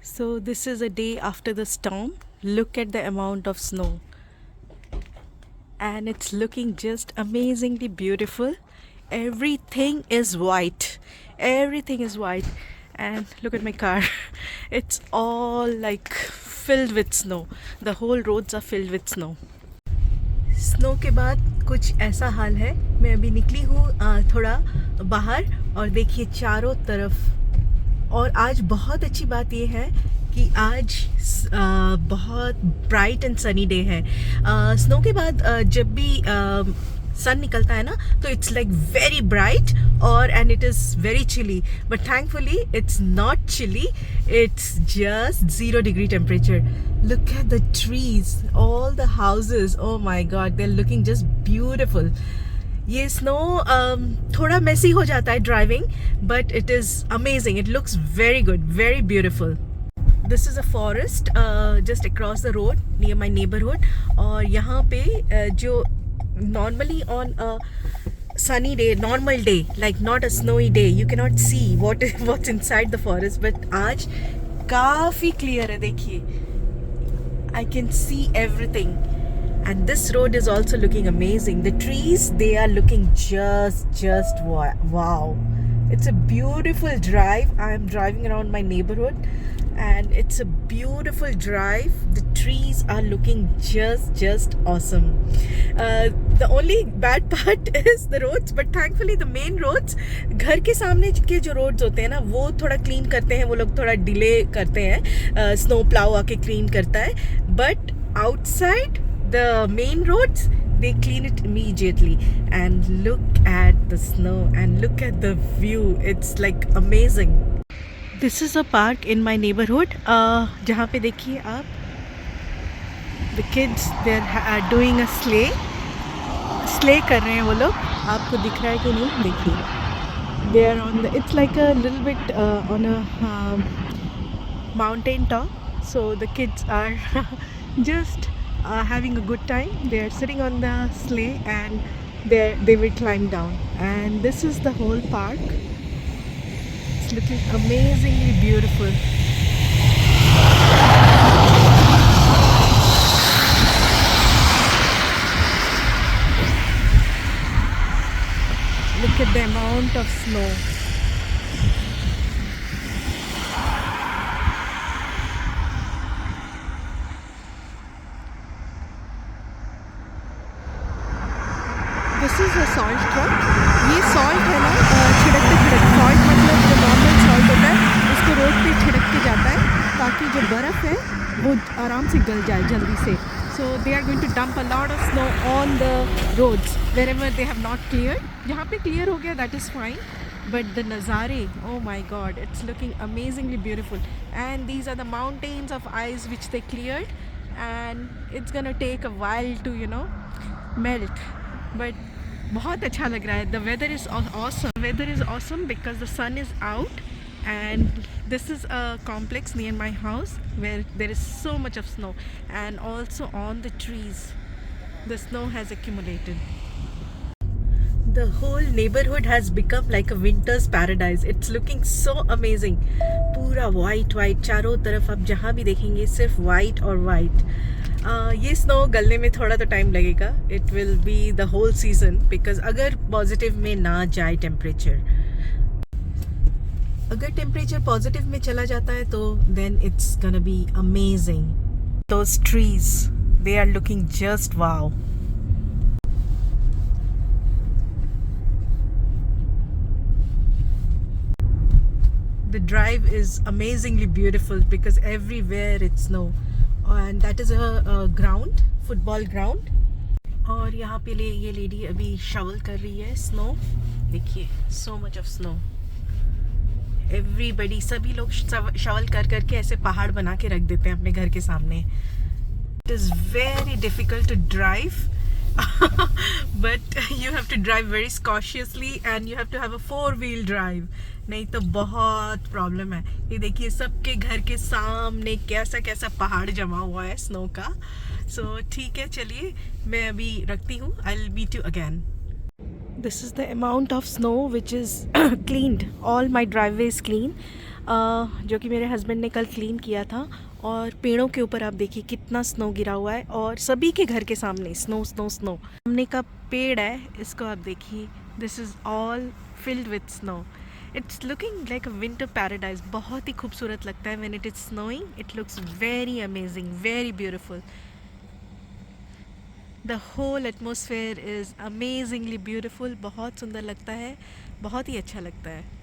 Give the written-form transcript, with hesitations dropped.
So this is a day after the storm. Look at the amount of snow. And it's looking just amazingly beautiful. Everything is white. Everything is white. And look at my car. It's all like filled with snow. The whole roads are filled with snow. Snow के बाद कुछ ऐसा हाल है. मैं अभी निकली हूँ थोड़ा बाहर और देखिए चारों तरफ. और आज बहुत अच्छी बात ये है कि आज बहुत ब्राइट एंड सनी डे है. स्नो के बाद जब भी सन निकलता है ना तो इट्स लाइक वेरी ब्राइट और and it is very chilly. But thankfully it's not chilly, it's just 0 degree temperature. Look at the trees, all the houses. Oh my god, they're looking just beautiful. ये snow थोड़ा Messi हो जाता है driving, but it is amazing. It looks very good, very beautiful. This is a forest just across the road near my neighbourhood. और यहाँ पे जो normally on sunny day, normal day, like not a snowy day, you cannot see what's inside the forest. But आज काफ़ी clear है. देखिए, I can see everything. And this road is also looking amazing. The trees, they are looking just wow. It's a beautiful drive. I am driving around my neighborhood and it's a beautiful drive. The trees are looking just awesome. The only bad part is the roads, but thankfully the main roads, घर के सामने के जो roads होते हैं ना, वो थोड़ा क्लीन करते हैं. वो लोग थोड़ा डिले करते हैं, स्नो प्लाउ आके क्लीन करता है. But outside the main roads, they clean it immediately. And look at the snow and look at the view. It's like amazing. This is a park in my neighborhood. जहाँ पे देखिए आप, the kids, they're doing a sleigh कर रहे हैं वो लोग. आपको दिख रहा है कि नहीं? देखिए, they are on the, it's like a little bit on a mountain top. So the kids are just having a good time. They are sitting on the sleigh and they will climb down. And this is the whole park. It's looking amazingly beautiful. Look at the amount of snow. This is a salt truck. ये salt है ना, छिड़कते salt मतलब जो normal salt होता है उसको road पे छिड़क के जाता है ताकि जो बर्फ़ है वो आराम से गल जाए जल्दी से. So they are going to dump a lot of snow on the roads wherever they have not clear. जहाँ पे क्लियर हो गया that is fine, but the नज़ारे, oh my god, it's looking amazingly beautiful. And these are the mountains of ice which they cleared and it's gonna take a while to melt. But बहुत अच्छा लग रहा है. The weather is awesome. Weather is awesome because the sun is out. And this is a complex near my house where there is so much of snow, and also on the trees the snow has accumulated. The whole neighborhood has become like a winter's paradise. It's looking so amazing. पूरा white चारों तरफ आप जहाँ भी देखेंगे सिर्फ white और white. ये स्नो गलने में थोड़ा तो टाइम लगेगा. It will be the whole season because अगर पॉजिटिव में ना जाए टेम्परेचर, अगर टेम्परेचर पॉजिटिव में चला जाता है तो then it's gonna be amazing. Those trees, they are looking just wow. The drive is amazingly beautiful because everywhere it's snow. And that is a ground, football ground. और यहाँ पे ये लेडी अभी शवल कर रही है स्नो. देखिए, so much of snow. Everybody, सभी लोग शवल कर करके ऐसे पहाड़ बना के रख देते हैं अपने घर के सामने. It is very difficult to drive. But you have to drive very cautiously and you have to have a 4-wheel drive. नहीं तो बहुत प्रॉब्लम है. ये देखिए सबके घर के सामने कैसा कैसा पहाड़ जमा हुआ है स्नो का. सो ठीक है, चलिए मैं अभी रखती हूँ. I will meet you again. This is the amount of snow which is cleaned. All my driveway is clean. जो कि मेरे हस्बैंड ने कल क्लीन किया था। और पेड़ों के ऊपर आप देखिए कितना स्नो गिरा हुआ है, और सभी के घर के सामने स्नो स्नो स्नो। सामने का पेड़ है, इसको आप देखिए, this is all filled with snow. It's looking like a winter paradise. बहुत ही खूबसूरत लगता है when it is snowing. It looks very amazing, very beautiful. The whole atmosphere is amazingly beautiful. बहुत सुंदर लगता है, बहुत ही अच्छा लगता है।